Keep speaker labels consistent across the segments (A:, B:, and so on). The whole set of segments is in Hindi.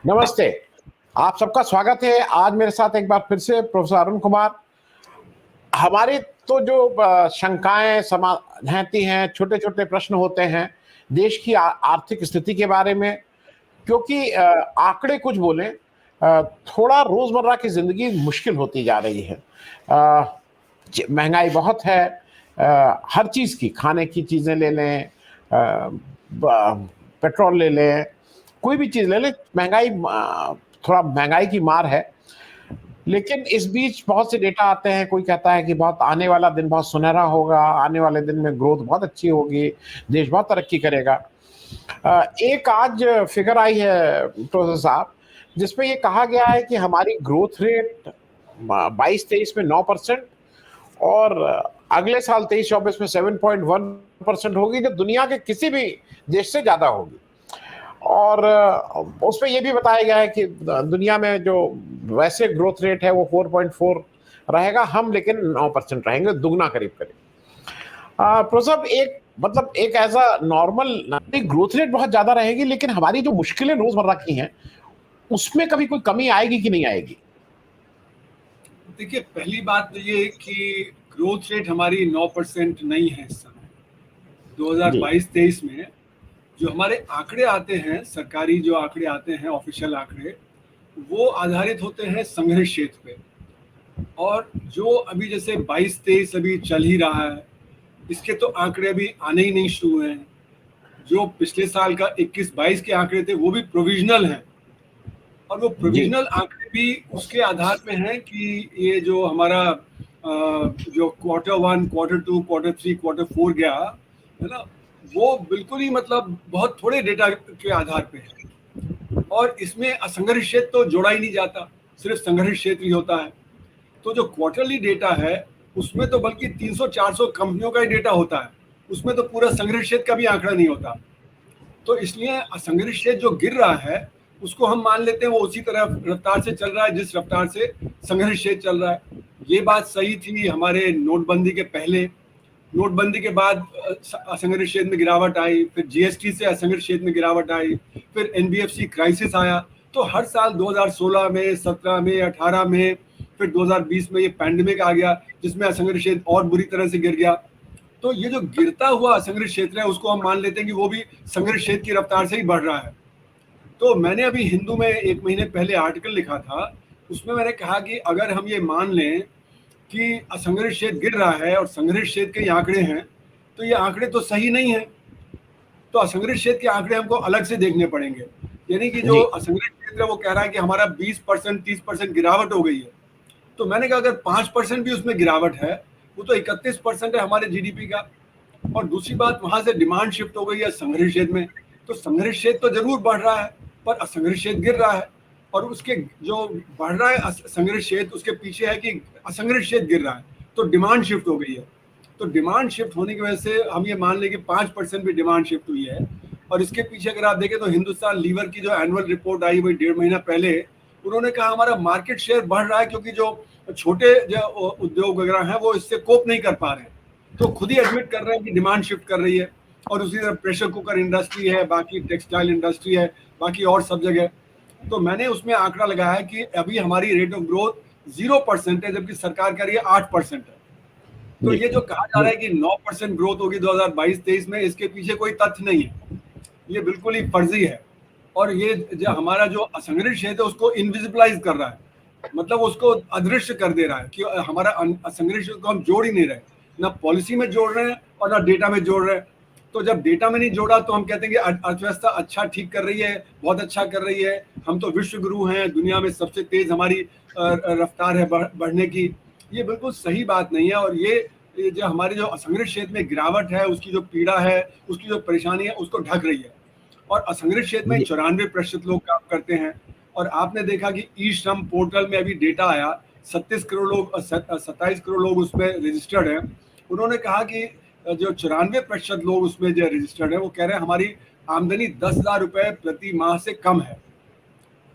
A: नमस्ते। आप सबका स्वागत है। आज मेरे साथ एक बार फिर से प्रोफेसर अरुण कुमार। हमारी तो जो शंकाएँ रहती हैं, छोटे-छोटे प्रश्न होते हैं, देश की आर्थिक स्थिति के बारे में, क्योंकि आंकड़े कुछ बोलें, थोड़ा रोज़मर्रा की ज़िंदगी मुश्किल होती जा रही है। महँगाई बहुत है, हर चीज़ की, खाने की चीज़ें ले लें, पेट्रोल ले लें, कोई भी चीज़ ले लें, थोड़ा महँगाई की मार है। लेकिन इस बीच बहुत से डेटा आते हैं, कोई कहता है कि बहुत आने वाला दिन बहुत सुनहरा होगा, आने वाले दिन में ग्रोथ बहुत अच्छी होगी, देश बहुत तरक्की करेगा। एक आज फिगर आई है प्रोफेसर साहब, जिसमें ये कहा गया है कि हमारी ग्रोथ रेट 22-23 में 9% और अगले साल 23-24 में 7.1% होगी, जो दुनिया के किसी भी देश से ज़्यादा होगी। और उसमें ये भी बताया गया है कि दुनिया में जो वैसे ग्रोथ रेट है वो 4.4 रहेगा, हम लेकिन 9% रहेंगे, दुगना करीब-करीब। प्रोफ़ेसर एक ऐसा नॉर्मल ग्रोथ रेट बहुत ज़्यादा रहेगी, लेकिन हमारी जो मुश्किलें रोज़मर्रा की हैं, उसमें कभी कोई कमी आएगी कि नहीं आएगी?
B: देखिए, पहली बात तो ये कि ग्रोथ रेट हमारी 9% नहीं है इस समय।
A: जी।
B: 2022-23 में जो हमारे आंकड़े आते हैं, सरकारी जो आंकड़े आते हैं, ऑफिशियल आंकड़े, वो आधारित होते हैं संघर्ष क्षेत्र पे। और जो अभी जैसे 22-23 अभी चल ही रहा है, इसके तो आंकड़े अभी आने ही नहीं शुरू हुए हैं। जो पिछले साल का 21-22 के आंकड़े थे, वो भी प्रोविजनल हैं। और वो
A: जी।
B: प्रोविजनल आंकड़े भी उसके आधार पे हैं कि ये जो हमारा जो Q1, Q2, Q3, Q4 गया है ना, वो बिल्कुल ही मतलब बहुत थोड़े डेटा के आधार पे है। और इसमें असंगठित क्षेत्र तो जोड़ा ही नहीं जाता, सिर्फ संगठित क्षेत्र ही होता है। तो जो क्वार्टरली डेटा है, उसमें तो बल्कि 300-400 कंपनियों का ही डेटा होता है, उसमें तो पूरा संगठित क्षेत्र का भी आंकड़ा नहीं होता। तो इसलिए असंगठित क्षेत्र जो गिर रहा है, उसको हम मान लेते हैं वो उसी तरह रफ्तार से चल रहा है जिस रफ्तार से संघर्ष क्षेत्र चल रहा है। ये बात सही थी हमारे नोटबंदी के पहले। नोटबंदी के बाद असंगठित क्षेत्र में गिरावट आई, फिर जीएसटी से असंगठित क्षेत्र में गिरावट आई, फिर एनबीएफसी क्राइसिस आया। तो हर साल 2016 में, 17 में, 18 में, फिर 2020 में ये पैंडेमिक आ गया, जिसमें असंगठित क्षेत्र और बुरी तरह से गिर गया। तो ये जो गिरता हुआ असंगठित क्षेत्र है, उसको हम मान लेते हैं कि वो भी संघर्ष क्षेत्र की रफ्तार से ही बढ़ रहा है। तो मैंने अभी हिंदू में 1 महीने पहले आर्टिकल लिखा था, उसमें मैंने कहा कि अगर हम ये मान लें कि असंगठित क्षेत्र गिर रहा है और संघटित क्षेत्र के आंकड़े हैं, तो ये आंकड़े तो सही नहीं है। तो असंगठित क्षेत्र के आंकड़े हमको अलग से देखने पड़ेंगे। यानी कि जो असंगठित क्षेत्र है वो कह रहा है कि हमारा 20%, 30% गिरावट हो गई है। तो मैंने कहा अगर 5% भी उसमें गिरावट है, वो तो 31% है हमारे जीडीपी का। और दूसरी बात, वहां से डिमांड शिफ्ट हो गई है संघटित क्षेत्र में। तो संघटित क्षेत्र तो जरूर बढ़ रहा है, पर असंगठित क्षेत्र गिर रहा है। और उसके जो बढ़ रहा है संघटित क्षेत्र, उसके पीछे है कि असंगठित क्षेत्र गिर रहा है, तो डिमांड शिफ्ट हो गई है। तो डिमांड शिफ्ट होने की वजह से हम ये मान लें कि 5% भी डिमांड शिफ्ट हुई है। और इसके पीछे अगर आप देखें तो हिंदुस्तान लीवर की जो एनुअल रिपोर्ट आई वही 1.5 महीना पहले, उन्होंने कहा हमारा मार्केट शेयर बढ़ रहा है क्योंकि जो छोटे जो उद्योग वगैरह हैं वो इससे कोप नहीं कर पा रहे हैं। तो खुद ही एडमिट कर रहे हैं कि डिमांड शिफ्ट कर रही है। और उसी तरह प्रेशर कुकर इंडस्ट्री है, बाकी टेक्सटाइल इंडस्ट्री है, बाकी और सब जगह। तो मैंने उसमें आंकड़ा लगाया है कि अभी हमारी रेट ऑफ ग्रोथ 0% है, जबकि सरकार कह रही है 8% है। तो ये जो कहा जा रहा है कि 9% ग्रोथ होगी 2022-23 में, इसके पीछे कोई तथ्य नहीं है, ये बिल्कुल ही फर्जी है। और ये जो हमारा जो असंगठित क्षेत्र है उसको इनविजिबलाइज कर रहा है, मतलब उसको अदृश्य कर दे रहा है कि हमारा असंगठित क्षेत्र को हम जोड़ ही नहीं रहे, ना पॉलिसी में जोड़ रहे हैं और ना डेटा में जोड़ रहे हैं। तो जब डेटा में नहीं जोड़ा तो हम कहते हैं कि अर्थव्यवस्था अच्छा ठीक कर रही है, बहुत अच्छा कर रही है, हम तो विश्व गुरु हैं, दुनिया में सबसे तेज हमारी रफ्तार है बढ़ने की। ये बिल्कुल सही बात नहीं है। और ये जो हमारे जो असंगठित क्षेत्र में गिरावट है, उसकी जो पीड़ा है, उसकी जो परेशानी है, उसको ढक रही है। और असंगठित क्षेत्र में 94% लोग काम करते हैं। और आपने देखा कि ई श्रम पोर्टल में अभी डेटा आया, 27 करोड़ लोग, 27 करोड़ लोग उसमें रजिस्टर्ड हैं। उन्होंने कहा कि जो 94% लोग उसमें जो रजिस्टर्ड है, वो कह रहे हैं हमारी आमदनी 10,000 रुपए प्रति माह से कम है।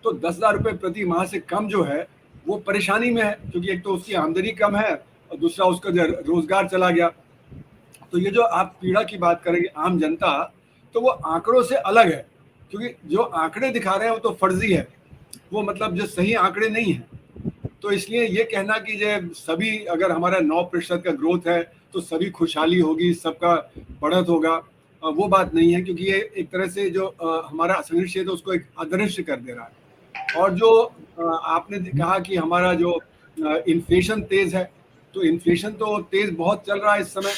B: तो 10,000 रुपए प्रति माह से कम जो है वो परेशानी में है, क्योंकि एक तो उसकी आमदनी कम है और दूसरा उसका जो रोजगार चला गया। तो ये जो आप पीड़ा की बात करेंगे आम जनता, तो वो आंकड़ों से अलग है, क्योंकि जो आंकड़े दिखा रहे हैं वो तो फर्जी है, वो मतलब जो सही आंकड़े नहीं है। तो इसलिए ये कहना कि जो सभी अगर हमारा 9% का ग्रोथ है तो सभी खुशहाली होगी, सबका बढ़त होगा, वो बात नहीं है, क्योंकि ये एक तरह से जो हमारा असंगठित क्षेत्र है उसको एक अदृश्य कर दे रहा है। और जो आपने कहा कि हमारा जो इन्फ्लेशन तेज है, तो इन्फ्लेशन तो तेज बहुत चल रहा है इस समय,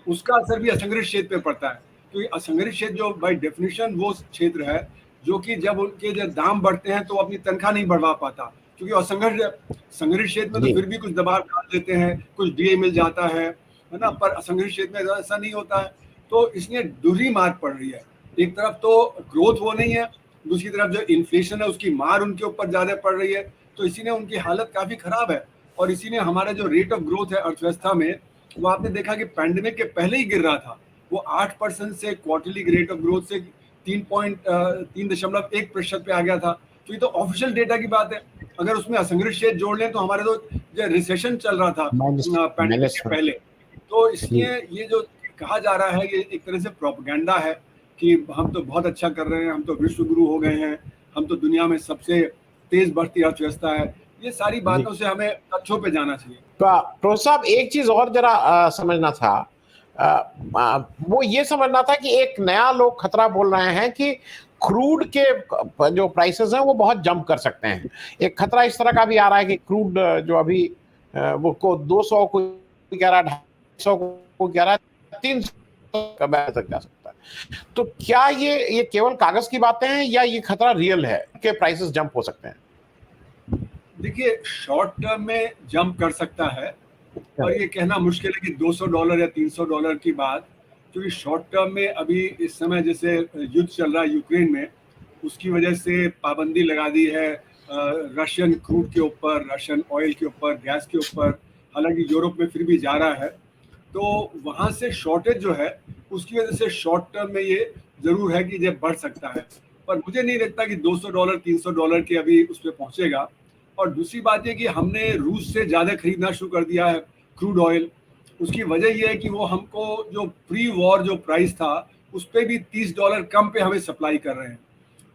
B: उसका असर भी असंगठित क्षेत्र पे पड़ता है, क्योंकि असंगठित क्षेत्र जो बाय डेफिनेशन वो क्षेत्र है जो कि जब उनके जो दाम बढ़ते हैं तो अपनी तनख्वाह नहीं बढ़वा पाता, क्योंकि संगठित क्षेत्र में तो फिर भी कुछ दबाव डाल देते हैं, कुछ डीए मिल जाता है ना, पर असंगठित क्षेत्र में ऐसा नहीं होता है। तो इसलिए दोहरी मार पड़ रही है, एक तरफ तो ग्रोथ वो नहीं है, दूसरी तरफ जो इन्फ्लेशन है उसकी मार उनके ऊपर ज्यादा पड़ रही है, तो इसीलिए उनकी हालत काफी खराब है। और इसीलिए हमारा जो रेट ऑफ ग्रोथ है अर्थव्यवस्था में, वो आपने देखा कि पैंडेमिक के पहले ही गिर रहा था, वो 8% से क्वार्टरली रेट ऑफ ग्रोथ से 3.1% पे आ गया था। तो ये तो ऑफिशियल डेटा की बात है, अगर उसमें असंगठित क्षेत्र जोड़ लें तो हमारे तो जो रिसेशन चल रहा था पैंडेमिक के पहले। तो इसलिए ये जो कहा जा रहा है ये एक तरह से प्रोपेगेंडा है कि हम तो बहुत अच्छा कर रहे हैं, हम तो विश्व गुरु हो गए हैं, हम तो दुनिया में सबसे तेज बढ़ती अर्थव्यवस्था है। ये सारी बातों से हमें तथ्यों पे जाना चाहिए।
A: प्रोफेसर साहब एक चीज और जरा समझना था, वो ये समझना था कि एक नया लोग खतरा बोल रहे हैं कि क्रूड के जो प्राइसेस हैं वो बहुत जंप कर सकते हैं। एक खतरा इस तरह का भी आ रहा है कि क्रूड जो अभी वो को 200 को कह रहा है, 250 को कह रहा है, 300 तक जा सकता है। तो क्या ये केवल कागज की बातें हैं या ये खतरा रियल है कि प्राइसेस जंप हो सकते हैं?
B: देखिए, शॉर्ट टर्म में जंप कर सकता है, और ये कहना मुश्किल है कि $200 या $300 की बात, क्योंकि शॉर्ट टर्म में अभी इस समय जैसे युद्ध चल रहा है यूक्रेन में, उसकी वजह से पाबंदी लगा दी है रशियन क्रूड के ऊपर, रशियन ऑयल के ऊपर, गैस के ऊपर। हालांकि यूरोप में फिर भी जा रहा है, तो वहाँ से शॉर्टेज जो है उसकी वजह से शॉर्ट टर्म में ये जरूर है कि ये बढ़ सकता है, पर मुझे नहीं लगता कि $200 $300 के अभी उस पर पहुंचेगा। और दूसरी बात ये कि हमने रूस से ज़्यादा खरीदना शुरू कर दिया है क्रूड ऑयल। उसकी वजह यह है कि वो हमको जो प्री वॉर जो प्राइस था उस पर भी $30 कम पे हमें सप्लाई कर रहे हैं।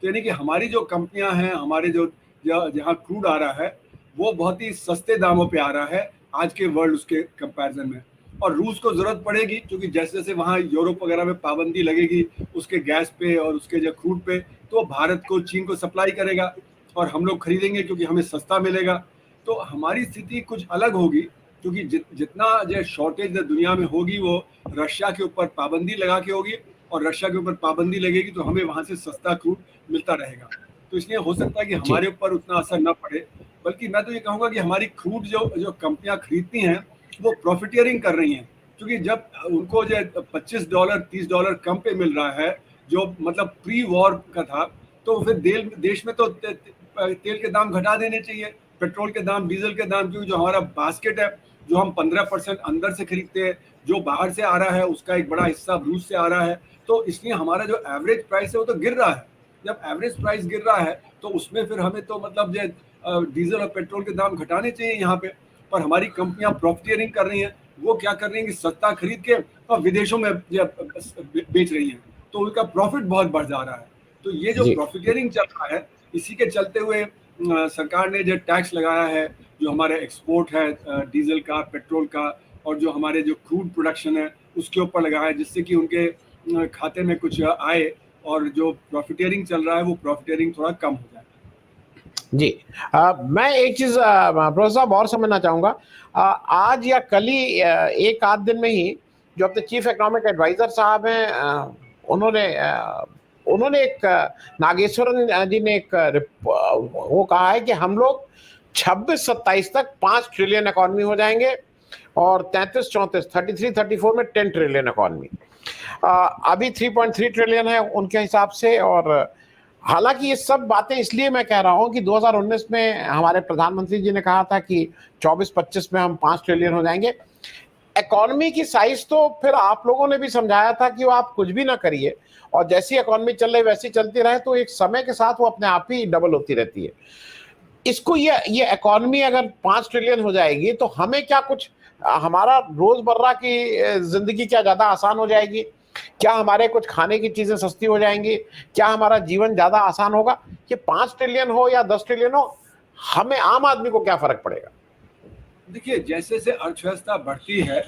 B: तो यानी कि हमारी जो कंपनियां हैं, हमारे जो जहाँ क्रूड आ रहा है वो बहुत ही सस्ते दामों पे आ रहा है आज के वर्ल्ड उसके कंपैरिजन में। और रूस को ज़रूरत पड़ेगी, क्योंकि जैसे जैसे वहाँ यूरोप वगैरह में पाबंदी लगेगी उसके गैस पे और उसके जो क्रूड पे, तो भारत को, चीन को सप्लाई करेगा और हम लोग खरीदेंगे क्योंकि हमें सस्ता मिलेगा। तो हमारी स्थिति कुछ अलग होगी, क्योंकि जितना जो शॉर्टेज दुनिया में होगी वो रशिया के ऊपर पाबंदी लगा के होगी, और रशिया के ऊपर पाबंदी लगेगी तो हमें वहाँ से सस्ता क्रूड मिलता रहेगा। तो इसलिए हो सकता है कि हमारे ऊपर उतना असर न पड़े, बल्कि मैं तो ये कहूँगा कि हमारी क्रूड जो कंपनियां खरीदती हैं वो प्रॉफिटियरिंग कर रही हैं, क्योंकि जब उनको जो $25 $30 कम पे मिल रहा है जो मतलब प्री वॉर का था, तो फिर देश में तो तेल के दाम घटा देने चाहिए, पेट्रोल के दाम, डीजल के दाम, क्योंकि जो हमारा बास्केट है जो हम 15% अंदर से खरीदते हैं, जो बाहर से आ रहा है उसका एक बड़ा हिस्सा रूस से आ रहा है। तो इसलिए हमारा जो एवरेज प्राइस है वो तो गिर रहा है। जब एवरेज प्राइस गिर रहा है तो उसमें फिर हमें तो मतलब जो डीजल और पेट्रोल के दाम घटाने चाहिए यहाँ पे। पर हमारी कंपनियां प्रॉफिटियरिंग कर रही हैं, वो क्या कर रही हैं कि सस्ता खरीद के और विदेशों में बेच रही हैं, तो उनका प्रॉफिट बहुत बढ़ जा रहा है। तो ये जो प्रॉफिटियरिंग चल रहा है, इसी के चलते हुए सरकार ने जो टैक्स लगाया है जो हमारे एक्सपोर्ट है डीजल का, पेट्रोल का, और जो हमारे जो क्रूड प्रोडक्शन है उसके ऊपर लगाया है, जिससे कि उनके खाते में कुछ आए और जो प्रॉफिटियरिंग चल रहा है वो प्रॉफिटियरिंग थोड़ा कम हो जाए।
A: जी, मैं एक चीज प्रोफेसर साहब और समझना चाहूंगा, आज या कल ही एक आध दिन में ही जो अपने चीफ इकोनॉमिक एडवाइजर साहब हैं उन्होंने एक नागेश्वरन जी ने एक वो कहा है कि हम लोग 26-27 तक 5 ट्रिलियन इकोनॉमी हो जाएंगे और 33-34 33-34 में 10 ट्रिलियन इकोनॉमी। अभी 3.3 ट्रिलियन है उनके हिसाब से। और हालांकि ये सब बातें इसलिए मैं कह रहा हूं कि 2019 में हमारे प्रधानमंत्री जी ने कहा था कि 24-25 में हम 5 ट्रिलियन हो जाएंगे। इकोनॉमी की साइज तो फिर आप लोगों ने भी समझाया था कि वो आप कुछ भी ना करिए और जैसी इकोनॉमी चल रही वैसी चलती रहे, तो एक समय के साथ वो अपने आप ही डबल होती रहती है। इसको ये इकोनॉमी अगर 5 ट्रिलियन हो जाएगी तो हमें क्या कुछ, हमारा रोजमर्रा की जिंदगी क्या ज्यादा आसान हो जाएगी? क्या हमारे कुछ खाने की चीजें सस्ती हो जाएंगी? क्या हमारा जीवन ज्यादा आसान होगा? ये 5 ट्रिलियन हो या 10 ट्रिलियन हो, हमें आम आदमी को क्या फर्क पड़ेगा?
B: देखिए, जैसे जैसे अर्थव्यवस्था बढ़ती है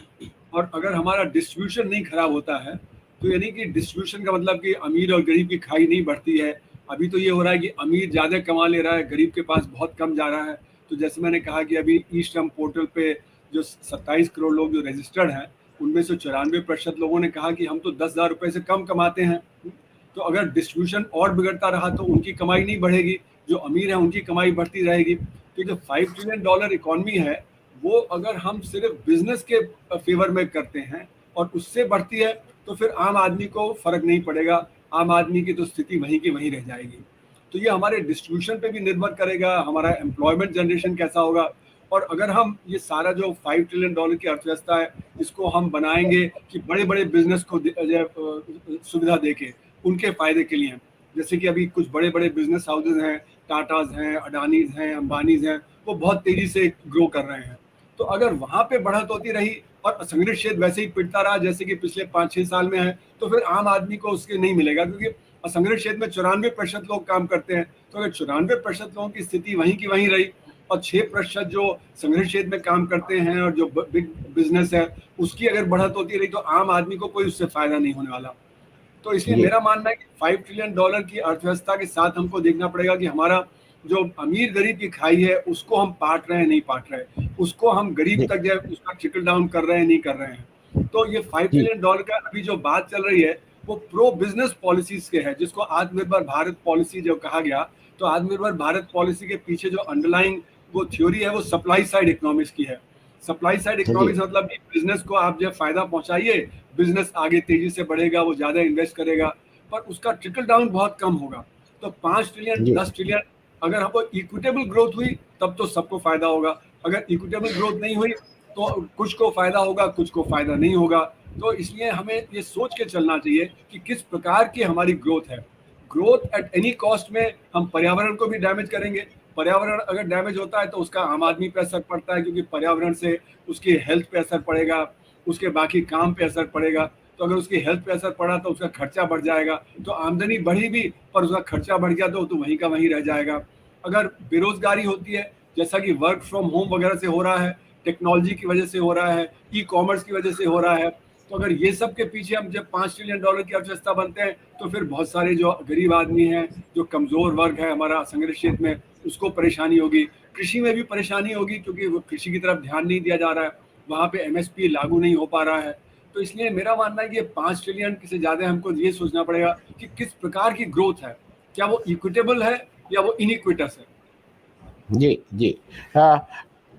B: और अगर हमारा डिस्ट्रीब्यूशन नहीं खराब होता है, तो यानी कि डिस्ट्रीब्यूशन का मतलब कि अमीर और गरीब की खाई नहीं बढ़ती है। अभी तो ये हो रहा है कि अमीर ज़्यादा कमा ले रहा है, गरीब के पास बहुत कम जा रहा है। तो जैसे मैंने कहा कि अभी ई श्रम पोर्टल पे जो 27 करोड़ लोग जो रजिस्टर्ड हैं, उनमें से 94% लोगों ने कहा कि हम तो 10,000 रुपये से कम कमाते हैं। तो अगर डिस्ट्रीब्यूशन और बिगड़ता रहा तो उनकी कमाई नहीं बढ़ेगी, जो अमीर हैं उनकी कमाई बढ़ती रहेगी। तो जो $5 ट्रिलियन इकॉनमी है, वो अगर हम सिर्फ बिजनेस के फेवर में करते हैं और उससे बढ़ती है, तो फिर आम आदमी को फर्क नहीं पड़ेगा, आम आदमी की तो स्थिति वहीं की वहीं रह जाएगी। तो ये हमारे डिस्ट्रीब्यूशन पे भी निर्भर करेगा, हमारा एम्प्लॉयमेंट जनरेशन कैसा होगा। और अगर हम ये सारा जो $5 ट्रिलियन की अर्थव्यवस्था है, इसको हम बनाएंगे कि बड़े बड़े बिजनेस को सुविधा देके उनके फायदे के लिए हैं। जैसे कि अभी कुछ बड़े बड़े बिजनेस हाउसेज हैं, टाटाज हैं, अडानीज हैं, अंबानीज हैं, वो बहुत तेजी से ग्रो कर रहे हैं। तो अगर वहां पे बढ़त होती रही और असंगठित क्षेत्र वैसे ही पिटता रहा जैसे कि पिछले 5-6 साल में है, तो फिर आम आदमी को उसके नहीं मिलेगा, क्योंकि असंगठित क्षेत्र में 94% लोग काम करते हैं। तो अगर 94% लोगों की स्थिति वहीं की वहीं रही और 6% जो संगठित क्षेत्र में काम करते हैं और जो बिग बिजनेस है उसकी अगर बढ़त होती रही, तो आम आदमी को कोई उससे फायदा नहीं होने वाला। तो इसलिए
A: जी
B: मेरा मानना है कि $5 ट्रिलियन की अर्थव्यवस्था के साथ हमको देखना पड़ेगा कि हमारा जो अमीर गरीब की खाई है उसको हम बांट रहे हैं नहीं बांट रहे, उसको हम गरीब
A: जी
B: तक जो है उसका ट्रिकल डाउन कर रहे हैं नहीं कर रहे हैं। तो ये फाइव
A: जी
B: ट्रिलियन डॉलर का अभी जो बात चल रही है वो प्रो बिजनेस पॉलिसीज के है, जिसको आत्मनिर्भर भारत पॉलिसी जो कहा गया। तो आत्मनिर्भर भारत पॉलिसी के पीछे जो अंडरलाइंग वो थ्योरी है वो सप्लाई साइड इकोनॉमिक्स की है। सप्लाई साइड
A: जी
B: इकोनॉमिक्स मतलब कि बिजनेस को आप जब फायदा पहुंचाइए, बिजनेस आगे तेजी से बढ़ेगा, वो ज्यादा इन्वेस्ट करेगा, पर उसका ट्रिकल डाउन बहुत कम होगा। तो 5 ट्रिलियन
A: जी
B: 10 ट्रिलियन अगर हमको इक्विटेबल ग्रोथ हुई तब तो सबको फायदा होगा। अगर इक्विटेबल ग्रोथ नहीं हुई तो कुछ को फायदा होगा, कुछ को फायदा नहीं होगा। तो इसलिए हमें ये सोच के चलना चाहिए कि किस प्रकार की हमारी ग्रोथ है। ग्रोथ एट एनी कॉस्ट में हम पर्यावरण को भी डैमेज करेंगे। पर्यावरण अगर डैमेज होता है तो उसका आम आदमी पे असर पड़ता है, क्योंकि पर्यावरण से उसकी हेल्थ पे असर पड़ेगा, उसके बाकी काम पे असर पड़ेगा। तो अगर उसकी हेल्थ पे असर पड़ा तो उसका खर्चा बढ़ जाएगा। तो आमदनी बढ़ी भी पर उसका खर्चा बढ़ गया तो वहीं का वहीं रह जाएगा। अगर बेरोजगारी होती है, जैसा कि वर्क फ्रॉम होम वगैरह से हो रहा है, टेक्नोलॉजी की वजह से हो रहा है, ई कॉमर्स की वजह से हो रहा है, तो अगर ये सब के पीछे हम जब $5 ट्रिलियन की अर्थव्यवस्था बनते हैं, तो फिर बहुत सारे जो गरीब आदमी हैं, जो कमजोर वर्ग है हमारा संघर्ष क्षेत्र में, उसको परेशानी होगी। कृषि में भी परेशानी होगी, क्योंकि वो कृषि की तरफ ध्यान नहीं दिया जा रहा है, वहाँ पे एमएसपी लागू नहीं हो पा रहा है। तो इसलिए मेरा मानना है कि ये 5 ट्रिलियन से ज्यादा हमको ये सोचना पड़ेगा कि किस प्रकार की ग्रोथ है, क्या वो इक्विटेबल है या वो इनइक्विटस है।
A: जी जी अ,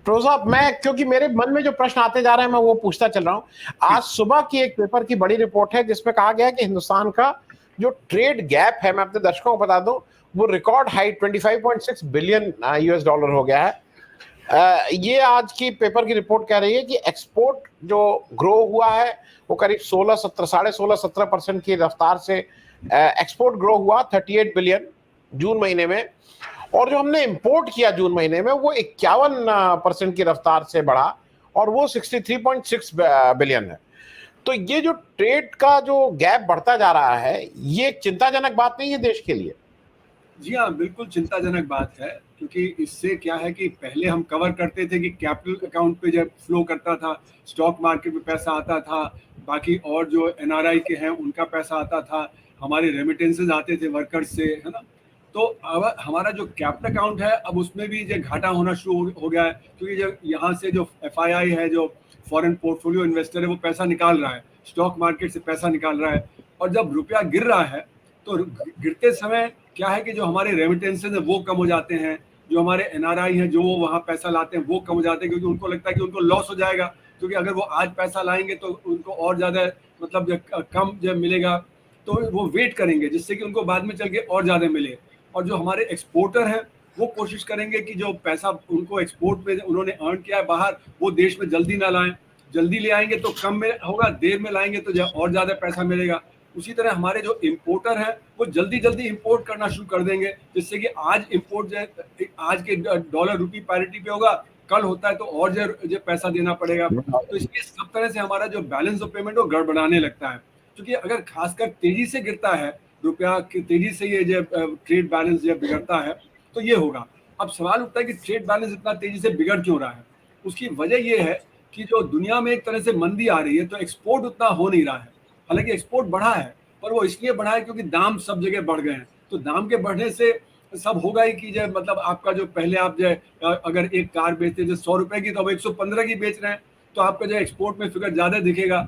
A: प्रोसा, मैं क्योंकि मेरे मन में जो प्रश्न आते जा रहे हैं मैं वो पूछता चल रहा हूँ।
B: जी
A: आज सुबह की एक पेपर की बड़ी रिपोर्ट है जिसमें कहा गया है कि हिंदुस्तान का जो ट्रेड गैप है, मैं अपने दर्शकों को बता दूं, वो record high 25.6 billion US dollar हो गया है। ये आज की पेपर की रिपोर्ट कह रही है कि एक्सपोर्ट जो ग्रो हुआ है वो करीब 16-17 16.5-17% की रफ्तार से एक्सपोर्ट ग्रो हुआ 38 बिलियन जून महीने में। और जो हमने इंपोर्ट किया जून महीने में वो 51% की रफ्तार से बढ़ा और वो 63.6 बिलियन है। तो ये जो ट्रेड का जो गैप बढ़ता जा रहा है, ये एक चिंताजनक बात नहीं है देश के लिए?
B: जी हाँ, बिल्कुल चिंताजनक बात है, क्योंकि इससे क्या है कि पहले हम कवर करते थे कि कैपिटल अकाउंट पे जब फ्लो करता था, स्टॉक मार्केट में पैसा आता था, बाकी और जो एनआरआई के हैं उनका पैसा आता था, हमारे रेमिटेंसेज आते थे वर्कर्स से, है ना। तो अब हमारा जो कैपिटल अकाउंट है अब उसमें भी जो घाटा होना शुरू हो गया है, क्योंकि जब यहाँ से जो एफआईआई है, जो फॉरेन पोर्टफोलियो इन्वेस्टर है, वो पैसा निकाल रहा है, स्टॉक मार्केट से पैसा निकाल रहा है। और जब रुपया गिर रहा है तो गिरते समय क्या है कि जो हमारे रेमिटेंसेज है वो कम हो जाते हैं, जो हमारे एनआरआई हैं जो वहाँ पैसा लाते हैं वो कम हो जाते हैं, क्योंकि उनको लगता है कि उनको लॉस हो जाएगा, क्योंकि अगर वो आज पैसा लाएंगे तो उनको और ज़्यादा मतलब जब कम जब मिलेगा तो वो वेट करेंगे, जिससे कि उनको बाद में चल के और ज़्यादा मिले। और जो हमारे एक्सपोर्टर हैं वो कोशिश करेंगे कि जो पैसा उनको एक्सपोर्ट में उन्होंने अर्न किया है बाहर, वो देश में जल्दी ना लाएं। जल्दी ले आएंगे तो कम में होगा, देर में लाएंगे तो और ज़्यादा पैसा मिलेगा। उसी तरह हमारे जो इम्पोर्टर हैं वो जल्दी जल्दी इंपोर्ट करना शुरू कर देंगे, जिससे कि आज इंपोर्ट जो आज के डॉलर रुपी पैरिटी पे होगा, कल होता है तो और जो पैसा देना पड़ेगा। तो इसलिए सब तरह से हमारा जो बैलेंस ऑफ पेमेंट वो गड़बड़ाने लगता है। क्योंकि अगर खासकर तेजी से गिरता है रुपया, कि तेजी से ये जो ट्रेड बैलेंस जब बिगड़ता है तो ये होगा। अब सवाल उठता है कि ट्रेड बैलेंस इतना तेजी से बिगड़ क्यों रहा है? उसकी वजह ये है कि जो दुनिया में एक तरह से मंदी आ रही है, तो एक्सपोर्ट उतना हो नहीं रहा है। हालांकि एक्सपोर्ट बढ़ा है, पर वो इसलिए बढ़ा है क्योंकि दाम सब जगह बढ़ गए हैं। तो दाम के बढ़ने से सब होगा ही कि जो मतलब आपका जो पहले आप जो अगर एक कार बेचते जो 100 रुपए की, तो अब 115 की बेच रहे हैं, तो आपका जो एक्सपोर्ट में फिगर ज्यादा दिखेगा।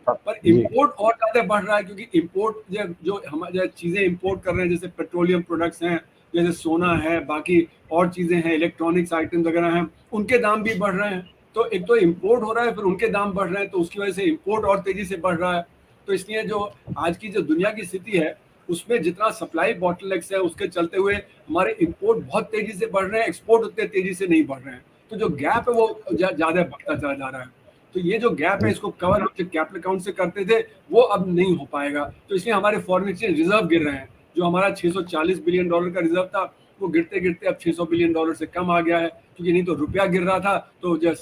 B: पर
A: जी,
B: इंपोर्ट और ज्यादा बढ़ रहा है, क्योंकि इंपोर्ट जो हम जो चीजें इंपोर्ट कर रहे हैं, जैसे पेट्रोलियम प्रोडक्ट्स हैं, जैसे सोना है, बाकी और चीजें हैं, इलेक्ट्रॉनिक्स आइटम वगैरह हैं, उनके दाम भी बढ़ रहे हैं। तो एक तो इंपोर्ट हो रहा है, फिर उनके दाम बढ़ रहे हैं, तो उसकी वजह से इंपोर्ट और तेजी से बढ़ रहा है। तो इसलिए जो आज की जो दुनिया की स्थिति है, उसमें जितना सप्लाई बॉटलनेक्स है, उसके चलते हुए हमारे इंपोर्ट बहुत तेजी से बढ़ रहे हैं, एक्सपोर्ट उतने तेजी से नहीं बढ़ रहे हैं। तो जो गैप है वो ज्यादा बढ़ता चला जा रहा है। तो ये जो गैप है, इसको कवर हम जो कैपिटल अकाउंट से करते थे, वो अब नहीं हो पाएगा। तो इसलिए हमारे फॉरेन एक्सचेंज रिजर्व गिर रहे हैं। जो हमारा $640 बिलियन का रिजर्व था, वो गिरते गिरते अब $600 बिलियन से कम आ गया है, क्योंकि नहीं तो रुपया गिर रहा था, तो जो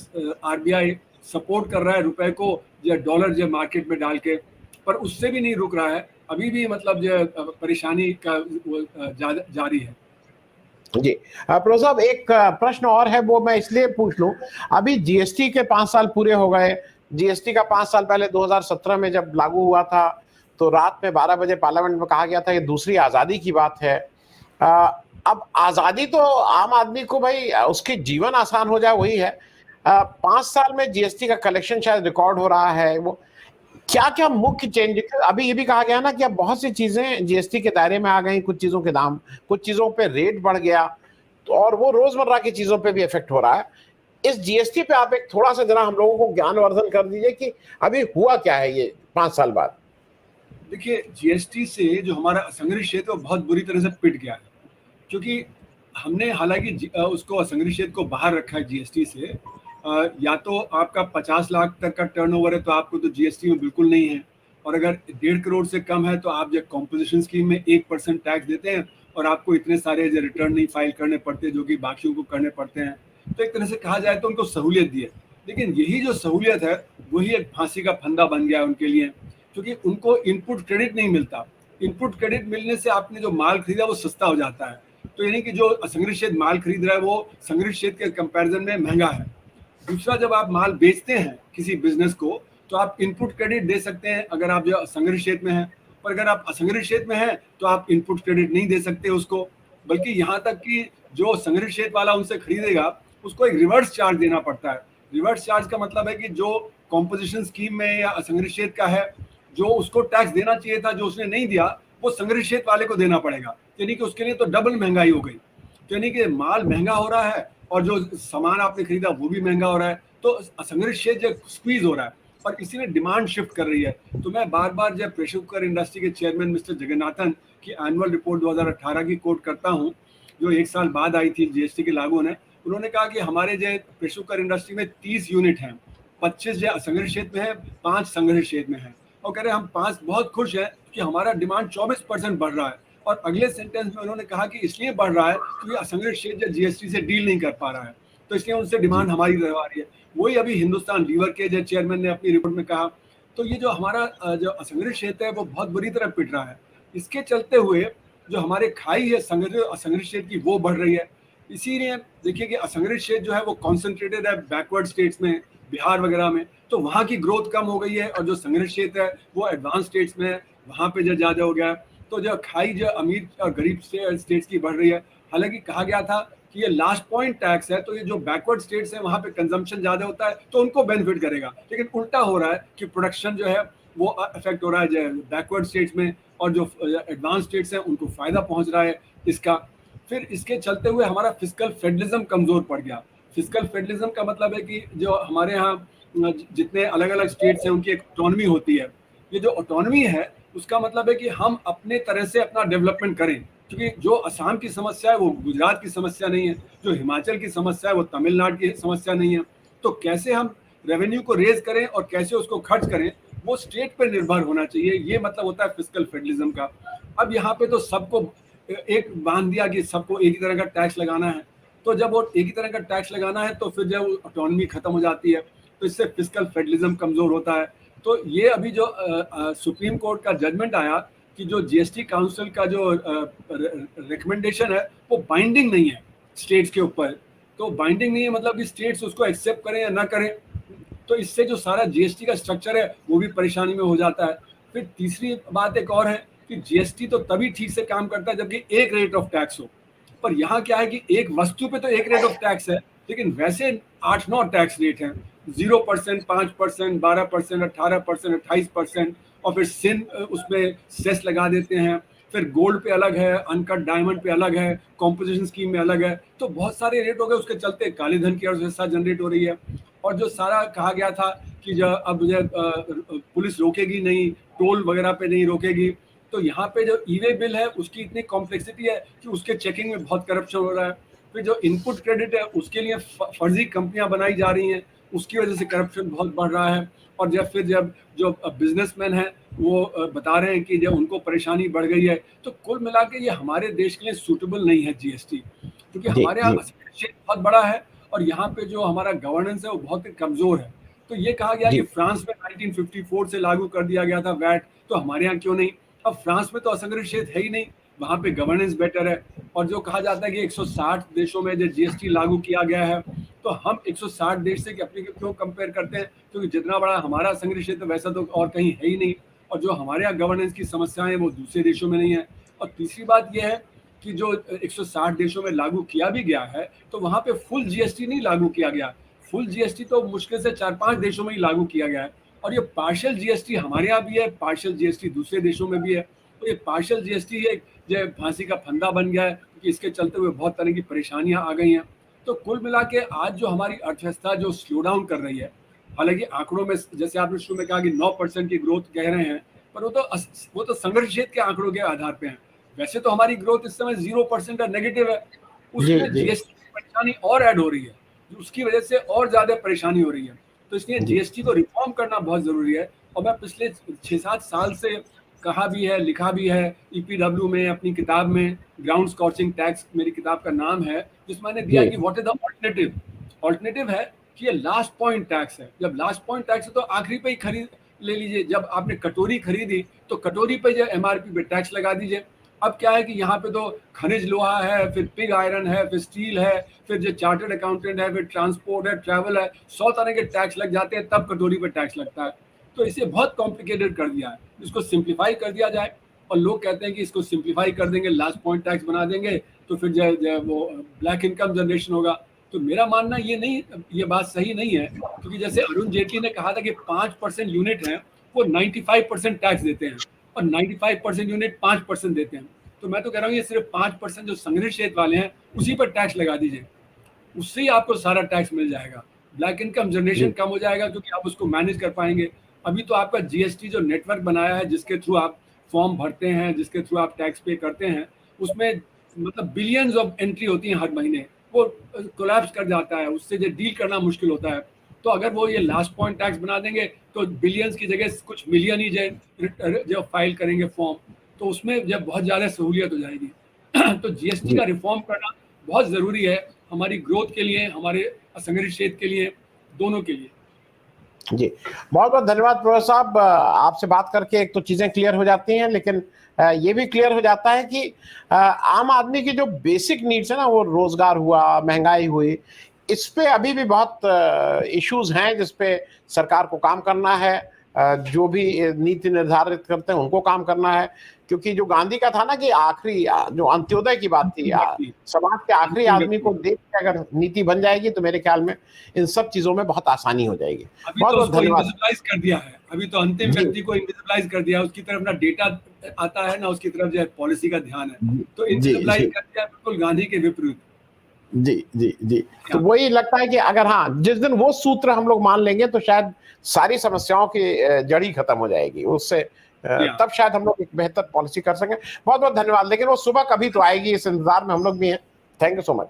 B: आरबीआई सपोर्ट कर रहा है रुपए को, जो डॉलर जो मार्केट में डाल के, पर उससे भी नहीं रुक रहा है। अभी भी मतलब जो परेशानी का वो जारी है।
A: जी। प्रो साहब, एक प्रश्न और है, वो मैं इसलिए पूछ लूं, अभी जीएसटी के 5 साल पूरे हो गए। जीएसटी का 5 साल पहले 2017 में जब लागू हुआ था, तो रात में 12 बजे पार्लियामेंट में कहा गया था कि दूसरी आजादी की बात है। अब आजादी तो आम आदमी को भाई उसके जीवन आसान हो जाए वही है। 5 साल में जीएसटी का कलेक्शन शायद रिकॉर्ड हो रहा है। वो क्या क्या मुख्य चेंजेस, अभी ये भी कहा गया ना कि अब बहुत सी चीजें जीएसटी के दायरे में आ गई, कुछ चीजों के दाम, कुछ चीजों पे रेट बढ़ गया, तो और वो रोजमर्रा की चीजों पे भी इफेक्ट हो रहा है। इस जीएसटी पे आप एक थोड़ा सा जरा हम लोगों को ज्ञानवर्धन कर दीजिए कि अभी हुआ क्या है ये 5 साल बाद।
B: देखिए, जीएसटी से जो हमारा असंगठित क्षेत्र है, वो बहुत बुरी तरह से पिट गया है। क्योंकि हमने हालांकि उसको असंगठित क्षेत्र को बाहर रखा है जीएसटी से। या तो आपका 50 लाख तक का टर्नओवर है, तो आपको तो जीएसटी में बिल्कुल नहीं है। और अगर 1.5 करोड़ से कम है, तो आप जो कॉम्पोजिशन स्कीम में 1% टैक्स देते हैं, और आपको इतने सारे जो रिटर्न नहीं फाइल करने पड़ते, जो कि बाकियों को करने पड़ते हैं। तो एक तरह से कहा जाए तो उनको सहूलियत दी है। लेकिन यही जो सहूलियत है, वही एक फांसी का फंदा बन गया है उनके लिए, क्योंकि उनको इनपुट क्रेडिट नहीं मिलता। इनपुट क्रेडिट मिलने से आपने जो माल खरीदा वो सस्ता हो जाता है। तो यानी कि जो असंगठित क्षेत्र माल खरीद रहा है, वो संगठित क्षेत्र के कंपैरिजन में महंगा है। दूसरा, जब आप माल बेचते हैं किसी बिजनेस को, तो आप इनपुट क्रेडिट दे सकते हैं अगर आप जो असंगठित क्षेत्र में हैं। पर अगर आप असंगठित क्षेत्र में हैं, तो आप इनपुट क्रेडिट नहीं दे सकते उसको। बल्कि यहाँ तक कि जो संगठित क्षेत्र वाला उनसे खरीदेगा, उसको एक रिवर्स चार्ज देना पड़ता है। रिवर्स चार्ज का मतलब है कि जो कॉम्पोजिशन स्कीम में या असंगठित क्षेत्र का है, जो उसको टैक्स देना चाहिए था, जो उसने नहीं दिया, वो संगठित क्षेत्र वाले को देना पड़ेगा। यानी कि उसके लिए तो डबल महंगाई हो गई। तो यानी कि माल महंगा हो रहा है, और जो सामान आपने खरीदा वो भी महंगा हो रहा है। तो असंगठित क्षेत्र स्क्वीज हो रहा है, और इसी में डिमांड शिफ्ट कर रही है। तो मैं बार बार जब प्रेशर कुकर इंडस्ट्री के चेयरमैन मिस्टर जगन्नाथन की एनुअल रिपोर्ट 2018 की कोट करता हूँ, जो 1 साल बाद आई थी जीएसटी के लागू होने। उन्होंने कहा कि हमारे जो प्रेशर कुकर इंडस्ट्री में 30 यूनिट हैं, 25 जो असंगठित क्षेत्र में है, 5 संगठित क्षेत्र में है। और कह रहे हैं हम 5 बहुत खुश हैं कि हमारा डिमांड 24% बढ़ रहा है। और अगले सेंटेंस में उन्होंने कहा कि इसलिए बढ़ रहा है क्योंकि असंगठित क्षेत्र जीएसटी से डील नहीं कर पा रहा है, तो इसलिए उनसे डिमांड हमारी तरफ आ रही है। वही अभी हिंदुस्तान लीवर के जो चेयरमैन ने अपनी रिपोर्ट में कहा। तो ये जो हमारा जो असंगठित क्षेत्र है, वो बहुत बुरी तरह पिट रहा है। इसके चलते हुए जो हमारे खाई है संगठित असंगठित क्षेत्र की, वो बढ़ रही है। इसीलिए देखिए कि असंगठित क्षेत्र जो है वो कॉन्सेंट्रेटेड है बैकवर्ड स्टेट्स में, बिहार वगैरह में, तो वहाँ की ग्रोथ कम हो गई है। और जो संगठित क्षेत्र है वो एडवांस स्टेट्स में है, वहाँ पे जो ज़्यादा हो गया है। तो जो खाई जो अमीर और गरीब स्टेट्स की बढ़ रही है। हालांकि कहा गया था कि ये लास्ट पॉइंट टैक्स है, तो ये जो बैकवर्ड स्टेट्स है वहाँ पे कंजम्पशन ज़्यादा होता है, तो उनको बेनिफिट करेगा। लेकिन उल्टा हो रहा है कि प्रोडक्शन जो है वो अफेक्ट हो रहा है जो बैकवर्ड स्टेट्स में, और जो एडवांस स्टेट्स हैं उनको फ़ायदा पहुँच रहा है इसका। फिर इसके चलते हुए हमारा फिस्कल फेडरलिज्म कमज़ोर पड़ गया। फिस्कल फेडरलिज्म का मतलब है कि जो हमारे यहाँ जितने अलग अलग स्टेट्स हैं उनकी एक ऑटोनॉमी होती है। ये जो ऑटोनॉमी है, उसका मतलब है कि हम अपने तरह से अपना डेवलपमेंट करें। क्योंकि जो असम की समस्या है वो गुजरात की समस्या नहीं है, जो हिमाचल की समस्या है वो तमिलनाडु की समस्या नहीं है। तो कैसे हम रेवेन्यू को रेज करें और कैसे उसको खर्च करें, वो स्टेट पर निर्भर होना चाहिए। ये मतलब होता है फिस्कल फेडरलिज्म का। अब यहाँ पे तो सबको एक बांध दिया कि सबको एक ही तरह का टैक्स लगाना है। तो जब वो एक ही तरह का टैक्स लगाना है, तो फिर जब ऑटोनॉमी खत्म हो जाती है, तो इससे फिस्कल फेडरलिज्म कमजोर होता है। तो ये अभी जो सुप्रीम कोर्ट का जजमेंट आया कि जो जीएसटी काउंसिल का जो रिकमेंडेशन है वो बाइंडिंग नहीं है स्टेट्स के ऊपर। तो बाइंडिंग नहीं है मतलब कि स्टेट्स उसको एक्सेप्ट करें या ना करें, तो इससे जो सारा जीएसटी का स्ट्रक्चर है वो भी परेशानी में हो जाता है। फिर तीसरी बात एक और है कि जीएसटी तो तभी ठीक से काम करता है जबकि एक रेट ऑफ टैक्स हो, पर यहाँ क्या है कि एक वस्तु पे तो एक रेट ऑफ टैक्स है, लेकिन वैसे 8-9 टैक्स रेट हैं, 0%, 5%, 12%, 18%, 28%, और फिर सिन उसमें सेस लगा देते हैं। फिर गोल्ड पे अलग है, अनकट डायमंड पे अलग है, कॉम्पोजिशन स्कीम में अलग है। तो बहुत सारे रेट हो गए, उसके चलते काले धन की अर्थव्यवस्था जनरेट हो रही है। और जो सारा कहा गया था कि जो अब पुलिस रोकेगी नहीं, टोल वगैरह पे नहीं रोकेगी, तो यहाँ पे जो ई वे बिल है उसकी इतनी कॉम्प्लेक्सिटी है कि उसके चेकिंग में बहुत करप्शन हो रहा है। फिर जो इनपुट क्रेडिट है उसके लिए फर्जी कंपनियां बनाई जा रही हैं, उसकी वजह से करप्शन बहुत बढ़ रहा है। और जब जो बिजनेसमैन है वो बता रहे हैं कि जब उनको परेशानी बढ़ गई है, तो कुल मिला के ये हमारे देश के लिए सूटेबल नहीं है जीएसटी, क्योंकि
A: जी
B: हमारे
A: जी
B: यहाँ क्षेत्र बहुत बड़ा है और यहाँ पे जो हमारा गवर्नेंस है वो बहुत ही कमजोर है। तो ये कहा गया कि
A: जी
B: फ्रांस में 1954 से लागू कर दिया गया था वैट, तो हमारे यहाँ क्यों नहीं? अब फ्रांस में तो असंगठित क्षेत्र है ही नहीं, वहाँ पे गवर्नेंस बेटर है। और जो कहा जाता है कि 160 देशों में जो जीएसटी लागू किया गया है, तो हम 160 देश से अपने क्यों कंपेयर करते हैं, क्योंकि जितना बड़ा हमारा संघीय क्षेत्र वैसा तो और कहीं है ही नहीं, और जो हमारे यहाँ गवर्नेंस की समस्याएं हैं वो दूसरे देशों में नहीं है। और तीसरी बात यह है कि जो 160 देशों में लागू किया भी गया है, तो वहाँ पे फुल जीएसटी नहीं लागू किया गया। फुल जीएसटी तो मुश्किल से 4-5 देशों में ही लागू किया गया है, और ये पार्शियल जीएसटी हमारे यहाँ भी है, पार्शियल जीएसटी दूसरे देशों में भी है। तो ये पार्शियल जीएसटी है जो फांसी का फंदा बन गया है, क्योंकि इसके चलते हुए बहुत तरह की परेशानियां आ गई हैं। तो कुल मिला के आज जो हमारी अर्थव्यवस्था जो स्लो डाउन कर रही है, हालांकि आंकड़ों में जैसे आपने शुरू में कहा कि 9% की ग्रोथ कह रहे हैं, पर वो तो संघर्ष क्षेत्र के आंकड़ों के आधार पे हैं। वैसे तो हमारी ग्रोथ इस समय 0% का नेगेटिव है,
A: जी
B: उसमें
A: जी
B: जीएसटी की परेशानी और ऐड हो रही है, उसकी वजह से और ज्यादा परेशानी हो रही है। तो इसलिए
A: जी
B: जीएसटी को रिफॉर्म करना बहुत जरूरी है। और मैं पिछले 6-7 साल से कहा भी है, लिखा भी है, ईपीडब्ल्यू में अपनी किताब में, ग्राउंड स्कॉचिंग टैक्स मेरी किताब का नाम है, जिसमें मैंने दिया
A: जी
B: कि what is the alternative. Alternative है कि ये लास्ट पॉइंट टैक्स है। जब लास्ट पॉइंट टैक्स है तो आखिरी पे ही खरीद ले लीजिए, जब आपने कटोरी खरीदी तो कटोरी पे जो एमआरपी पे टैक्स लगा दीजिए। अब क्या है कि यहाँ पे तो खनिज लोहा है, फिर पिग आयरन है, फिर स्टील है, फिर जो चार्टर्ड अकाउंटेंट है, फिर ट्रांसपोर्ट है, ट्रैवल है, 100 तरह के टैक्स लग जाते हैं, तब कटोरी पे टैक्स लगता है। तो इसे बहुत कॉम्प्लिकेटेड कर दिया है, इसको सिंप्लीफाई कर दिया जाए। और लोग कहते हैं कि इसको सिंप्लीफाई कर देंगे, लास्ट पॉइंट टैक्स बना देंगे, तो फिर जो वो ब्लैक इनकम जनरेशन होगा। तो मेरा मानना ये बात सही नहीं है, क्योंकि जैसे अरुण जेटली ने कहा था कि 5% यूनिट हैं वो 95% टैक्स देते हैं, और 95% यूनिट 5% देते हैं। तो मैं तो कह रहा हूँ ये सिर्फ 5% जो संग्रह क्षेत्र वाले हैं उसी पर टैक्स लगा दीजिए, उससे ही आपको सारा टैक्स मिल जाएगा। ब्लैक इनकम जनरेशन
A: जी
B: कम हो जाएगा, क्योंकि आप उसको मैनेज कर पाएंगे। अभी तो आपका जीएसटी जो नेटवर्क बनाया है, जिसके थ्रू आप फॉर्म भरते हैं, जिसके थ्रू आप टैक्स पे करते हैं, उसमें मतलब बिलियंस ऑफ एंट्री होती हैं हर महीने, वो कोलैप्स कर जाता है, उससे जो डील करना मुश्किल होता है। तो अगर वो ये लास्ट पॉइंट टैक्स बना देंगे तो बिलियंस की जगह कुछ मिलियन ही जो फाइल करेंगे फॉर्म, तो उसमें जब बहुत ज़्यादा सहूलियत हो जाएगी। तो जीएसटी
A: जी
B: का रिफॉर्म करना बहुत ज़रूरी है, हमारी ग्रोथ के लिए, हमारे असंगठित क्षेत्र के लिए, दोनों के लिए।
A: जी बहुत बहुत धन्यवाद प्रोफेसर साहब। आपसे बात करके एक तो चीजें क्लियर हो जाती हैं, लेकिन ये भी क्लियर हो जाता है कि आम आदमी की जो बेसिक नीड्स है ना, वो रोजगार हुआ, महंगाई हुई, इस पे अभी भी बहुत इश्यूज हैं जिस पे सरकार को काम करना है। जो भी नीति निर्धारित करते हैं उनको काम करना है, क्योंकि जो गांधी का था ना कि आखिरी जो अंत्योदय की बात थी,
B: अंतिम व्यक्ति,
A: समाज के आखिरी
B: अंतिम
A: आदमी
B: व्यक्ति।
A: को देख के अगर नीति बन जाएगी तो मेरे ख्याल में इन सब चीजों में बहुत आसानी हो जाएगी।
B: अभी
A: बहुत
B: तो
A: बहुत
B: उसको
A: धन्यवाद।
B: इनविजिबलाइज कर दिया है, अभी तो अंतिम
A: जी
B: व्यक्ति को इनविजिबलाइज कर दिया है, उसकी तरफ ना डेटा आता है ना उसकी तरफ जो है पॉलिसी का ध्यान है। तो
A: जी
B: इनविजिबलाइज
A: जी
B: कर दिया, बिल्कुल गांधी के विपरीत।
A: जी जी जी तो
B: क्या
A: वही लगता है कि अगर हाँ जिस दिन वो सूत्र हम लोग मान लेंगे तो शायद सारी समस्याओं की जड़ी खत्म हो जाएगी उससे।
B: क्या
A: तब शायद हम लोग एक बेहतर पॉलिसी कर सकें। बहुत बहुत धन्यवाद। लेकिन वो सुबह कभी तो आएगी, इस इंतजार में हम लोग भी हैं। Thank you so much.